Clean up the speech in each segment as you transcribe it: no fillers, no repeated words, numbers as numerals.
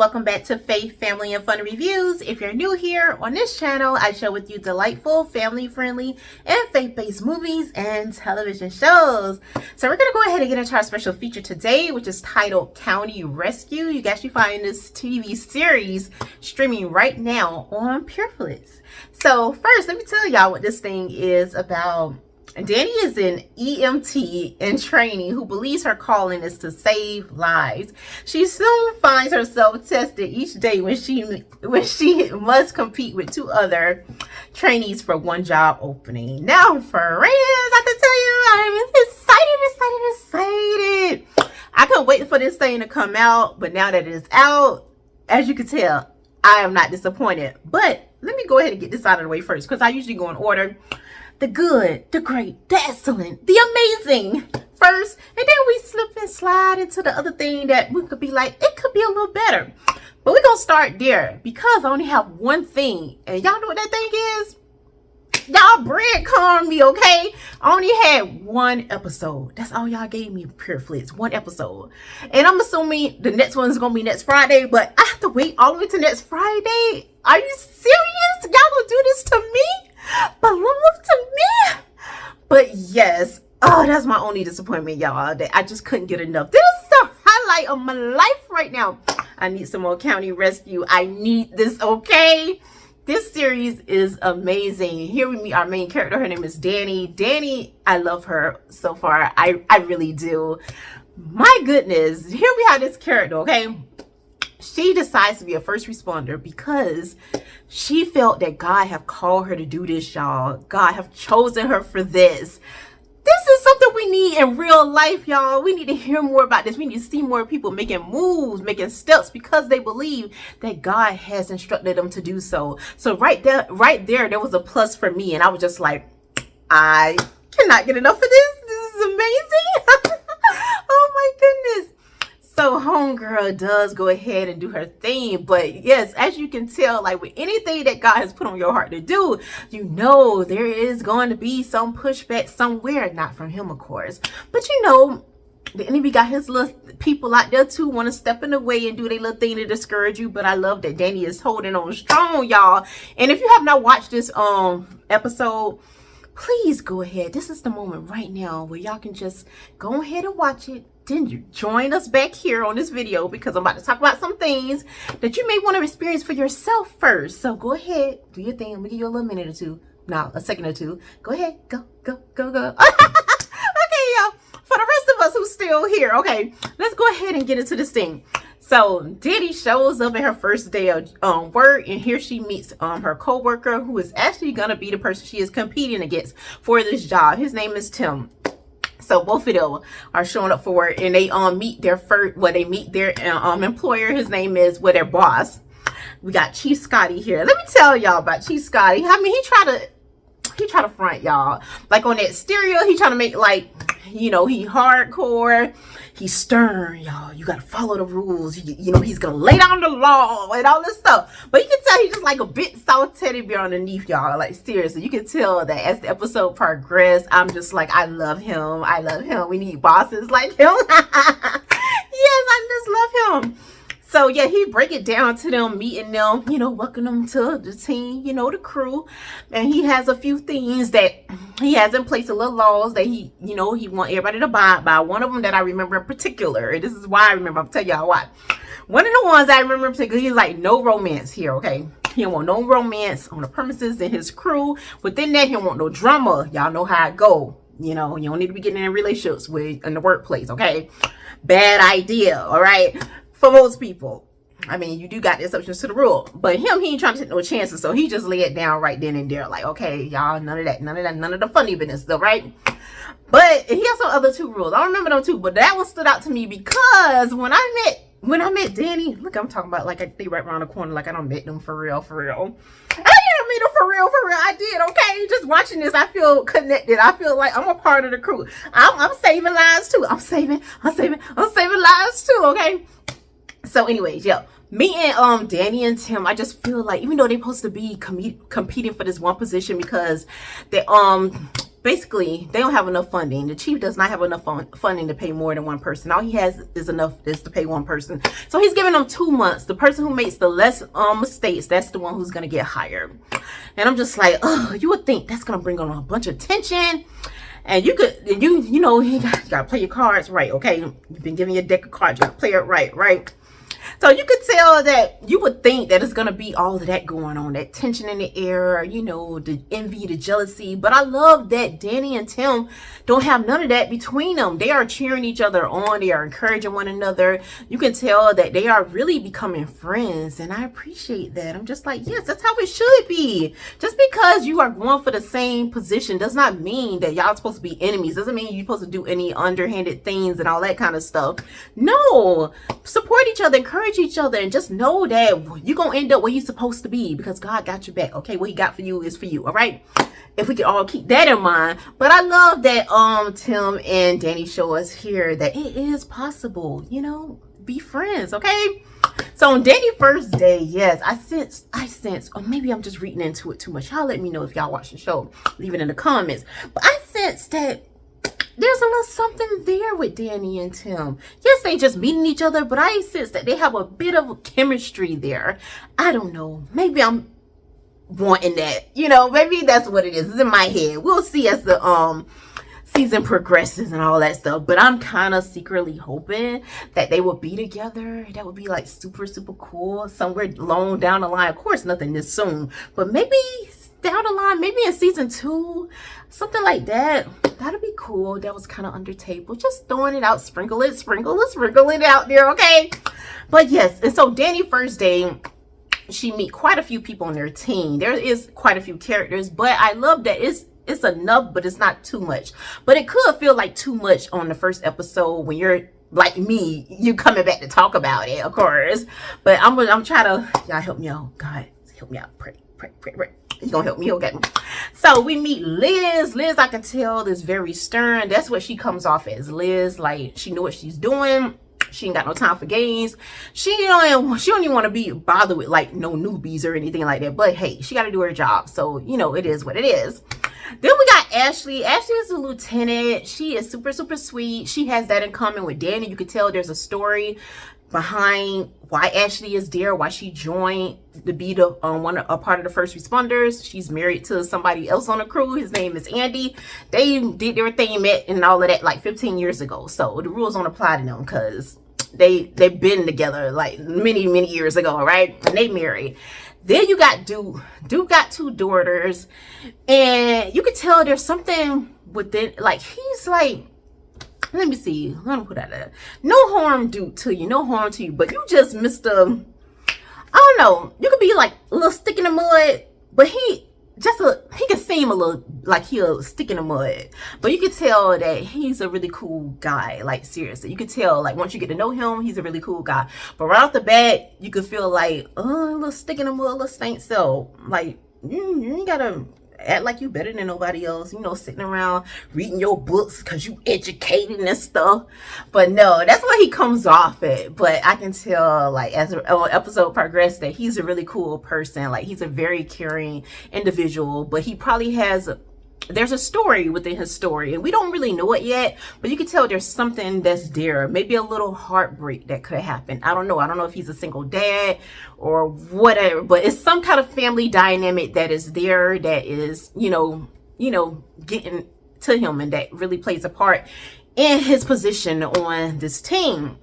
welcome back to Faith, Family, and Fun Reviews. If you're new here on this channel, I share with you delightful, family-friendly, and faith-based movies and television shows. So we're going to go ahead and get into our special feature today, which is titled County Rescue. You can actually find this TV series streaming right now on Flix. So first, let me tell y'all what this thing is about. Danny is an EMT in training who believes her calling is to save lives. She soon finds herself tested each day when she must compete with two other trainees for one job opening. Now, friends, I can tell you, I'm excited. I couldn't wait for this thing to come out, but now that it is out, as you can tell, I am not disappointed. But let me go ahead and get this out of the way first, because I usually go in order. The good, the great, the excellent, the amazing first, and then we slip and slide into the other thing that we could be like, it could be a little better. But we're going to start there because I only have one thing. And y'all know what that thing is? Y'all breadcrumb me, okay? I only had one episode. That's all y'all gave me, Pure Flix. One episode. And I'm assuming the next one's going to be next Friday, but I have to wait all the way to next Friday. Are you serious? Y'all gonna do this to me? Belong to me? But yes, that's my only disappointment, y'all. That I just couldn't get enough. This is the highlight of my life right now. I need some more County Rescue. I need this, okay? This series is amazing. Here we meet our main character. Her name is Danny. Danny, I love her so far. I really do. My goodness. Here we have this character, okay? She decides to be a first responder because she felt that God have called her to do this, y'all. God have chosen her for this. This is something we need in real life, y'all. We need to hear more about this. We need to see more people making moves, making steps because they believe that God has instructed them to do so. So right there, there was a plus for me. And I was just like, I cannot get enough of this. This is amazing. Oh my goodness. So homegirl does go ahead and do her thing. But yes, as you can tell, like with anything that God has put on your heart to do, you know there is going to be some pushback somewhere. Not from him, of course. But you know, the enemy got his little people out there too, want to step in the way and do their little thing to discourage you. But I love that Danny is holding on strong, y'all. And if you have not watched this episode, please go ahead. This is the moment right now where y'all can just go ahead and watch it. Then you join us back here on this video because I'm about to talk about some things that you may want to experience for yourself first. So go ahead, do your thing. I'm gonna give you a little minute or two. No, a second or two. Go ahead. Go. Okay, y'all. For the rest of us who's still here, okay, let's go ahead and get into this thing. So Danny shows up at her first day of work, and here she meets her co-worker who is actually gonna be the person she is competing against for this job. His name is Tim. So both of them are showing up for work, and they meet their employer. His name is their boss. We got Chief Scotty here. Let me tell y'all about Chief Scotty. I mean, he try to front y'all. Like on that stereo, he trying to make like, you know, he hardcore. He's stern, y'all. You gotta follow the rules. You know, he's gonna lay down the law and all this stuff. But you can tell he's just like a bit soft teddy bear underneath, y'all. Like seriously, you can tell that as the episode progressed, I'm just like, I love him. I love him. We need bosses like him. Yes, I just love him. So yeah, he break it down to them, meeting them, you know, welcome them to the team, you know, the crew. And he has a few things that he has in place, a little laws that he, you know, he want everybody to abide by. One of them that I remember in particular, and this is why I remember, I'll tell y'all why. One of the ones I remember in particular, he's like, no romance here, okay? He don't want no romance on the premises in his crew. Within that, he don't want no drama. Y'all know how it go. You know, you don't need to be getting in relationships in the workplace, okay? Bad idea, all right? For most people. I mean, you do got the exceptions to the rule. But him, he ain't trying to take no chances. So he just lay it down right then and there. Like, okay, y'all, none of the funny business though, right? But he has some other two rules. I don't remember them two, but that one stood out to me because when I met Danny, look, I'm talking about like they right around the corner, like I don't met them for real. I didn't meet them for real. I did, okay? Just watching this, I feel connected. I feel like I'm a part of the crew. I'm saving lives too. I'm saving lives too, okay? So anyways, yeah, me and Danny and Tim, I just feel like even though they're supposed to be competing for this one position because they basically they don't have enough funding. The chief does not have enough funding to pay more than one person. All he has is to pay one person. So he's giving them 2 months. The person who makes the less mistakes, that's the one who's gonna get hired. And I'm just like, oh, you would think that's gonna bring on a bunch of tension. And you gotta play your cards right, okay? You've been given your deck of cards, you gotta play it right? So you could tell that you would think that it's going to be all of that going on, that tension in the air, the envy, the jealousy. But I love that Danny and Tim don't have none of that between them. They are cheering each other on. They are encouraging one another. You can tell that they are really becoming friends. And I appreciate that. I'm just like, yes, that's how it should be. Just because you are going for the same position does not mean that y'all supposed to be enemies. Doesn't mean you're supposed to do any underhanded things and all that kind of stuff. No, support each other, encourage each other, and just know that you're gonna end up where you're supposed to be because God got your back. Okay, what he got for you is for you. All right, if we could all keep that in mind. But I love that Tim and Danny show us here that it is possible, be friends. Okay, so on Danny's first day, yes, I sense, or maybe I'm just reading into it too much. Y'all let me know if y'all watch the show, leave it in the comments. But I sense that there's a little something there with Danny and Tim. Yes, they just meeting each other, but I sense that they have a bit of chemistry there. I don't know. Maybe I'm wanting that. Maybe that's what it is. It's in my head. We'll see as the season progresses and all that stuff. But I'm kind of secretly hoping that they will be together. That would be like super, super cool. Somewhere long down the line. Of course, nothing this soon. But maybe down the line, maybe in season 2, something like that. That'd be cool. That was kind of under table, just throwing it out, sprinkle it out there, okay? But yes, and so Danny first day, she meet quite a few people on their team. There is quite a few characters, but I love that it's enough, but it's not too much. But it could feel like too much on the first episode when you're like me, you coming back to talk about it, of course. But I'm trying to, y'all help me out. God, help me out. Pray. He's gonna help me, okay? So we meet Liz. Liz, I can tell, is very stern. That's what she comes off as. Liz, like, she knew what she's doing. She ain't got no time for games. She don't even want to be bothered with like no newbies or anything like that. But hey, she got to do her job. So it is what it is. Then we got Ashley. Ashley is a lieutenant. She is super, super sweet. She has that in common with Danny. You can tell there's a story behind why Ashley is there, why she joined to be a part of the first responders. She's married to somebody else on the crew. His name is Andy. They did their thing, met and all of that like 15 years ago. So the rules don't apply to them because they've been together like many, many years ago, right? And they married. Then you got Duke. Duke got 2 daughters, and you could tell there's something within, like, he's like, let me see. Let me put that there. No harm due to you. No harm to you. But you just missed I don't know. You could be like a little stick in the mud. But he can seem a little like he'll stick in the mud. But you could tell that he's a really cool guy. Like, seriously. You could tell, like, once you get to know him, he's a really cool guy. But right off the bat, you could feel like, a little stick in the mud, a little stank. So, like, you ain't gotta act like you better than nobody else, sitting around reading your books because you educated and stuff. But no, that's what he comes off at. But I can tell, like, as the episode progressed, that he's a really cool person. Like, he's a very caring individual, but he probably there's a story within his story, and we don't really know it yet, but you can tell there's something that's there. Maybe a little heartbreak that could happen. I don't know if he's a single dad or whatever, but it's some kind of family dynamic that is there, that is getting to him, and that really plays a part in his position on this team.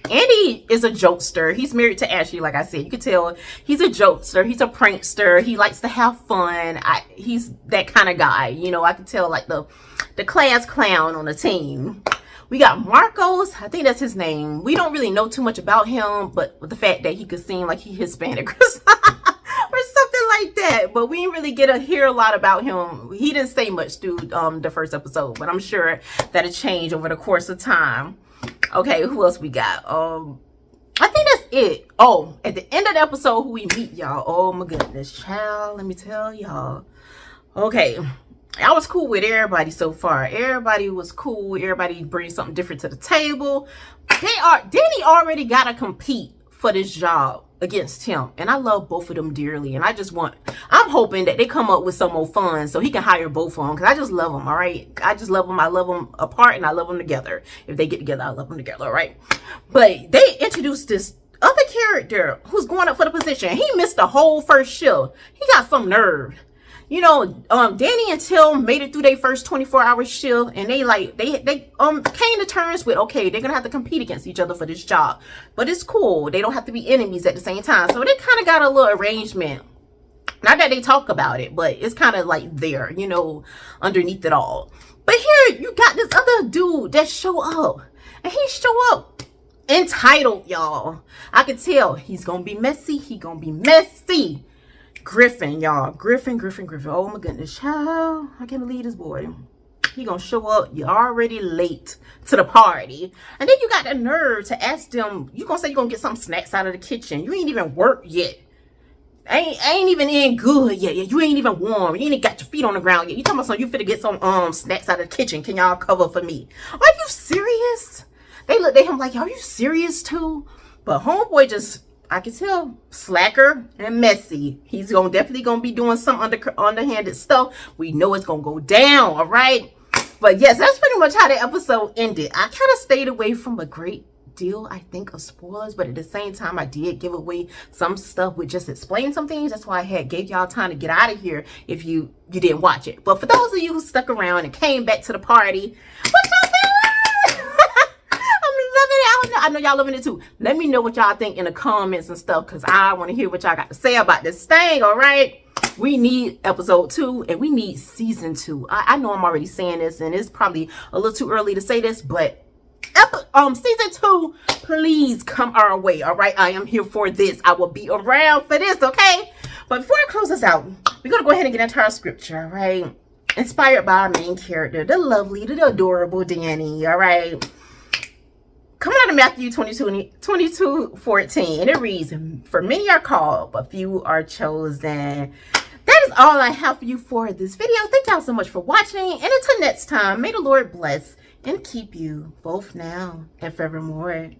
Andy is a jokester. He's married to Ashley, like I said. You can tell he's a jokester. He's a prankster. He likes to have fun. He's that kind of guy. I can tell, like, the class clown on the team. We got Marcos. I think that's his name. We don't really know too much about him, but with the fact that he could seem like he's Hispanic or something like that. But we didn't really get to hear a lot about him. He didn't say much through the first episode, but I'm sure that'll change over the course of time. Okay, who else we got? I think that's it. Oh, at the end of the episode, who we meet, y'all. Oh my goodness, child. Let me tell y'all. Okay, I was cool with everybody so far. Everybody was cool. Everybody brings something different to the table. Danny already gotta compete for this job against him. And I love both of them dearly. And I'm hoping that they come up with some more fun so he can hire both of them. Because I just love them, all right? I just love them. I love them apart and I love them together. If they get together, I love them together, all right? But they introduced this other character who's going up for the position. He missed the whole first shift. He got some nerve. You know, Danny and Tim made it through their first 24-hour shift, and they came to terms with, okay, they're gonna have to compete against each other for this job, but it's cool. They don't have to be enemies at the same time. So they kind of got a little arrangement. Not that they talk about it, but it's kind of like there, you know, underneath it all. But here you got this other dude that show up, and he show up entitled, y'all. I can tell he's gonna be messy. He gonna be messy. Griffin, y'all. Griffin. Oh my goodness, child. I can't believe this boy. He gonna show up. You're already late to the party. And then you got the nerve to ask them, you gonna say you're gonna get some snacks out of the kitchen. You ain't even worked yet. Ain't even in good yet. You ain't even warm. You ain't got your feet on the ground yet. You talking about something, you finna get some snacks out of the kitchen. Can y'all cover for me? Are you serious? They looked at him like, are you serious too? But homeboy just, I can tell, slacker and messy. He's definitely gonna be doing some underhanded stuff. We know it's gonna go down, all right? But yes, that's pretty much how the episode ended. I kind of stayed away from a great deal, I think, of spoilers, but at the same time, I did give away some stuff with just explain some things. That's why I gave y'all time to get out of here if you didn't watch it. But for those of you who stuck around and came back to the party, what y'all think? I know y'all loving it too. Let me know what y'all think in the comments and stuff, because I want to hear what y'all got to say about this thing, all right? We need episode 2 and we need season 2. I know I'm already saying this and it's probably a little too early to say this, but season 2, please come our way, all right? I am here for this. I will be around for this, okay? But before I close this out, we're going to go ahead and get into our scripture, all right? Inspired by our main character, the lovely, the adorable Danny, all right? Coming out of Matthew 22:14, and it reads, for many are called, but few are chosen. That is all I have for you for this video. Thank y'all so much for watching, and until next time, may the Lord bless and keep you both now and forevermore.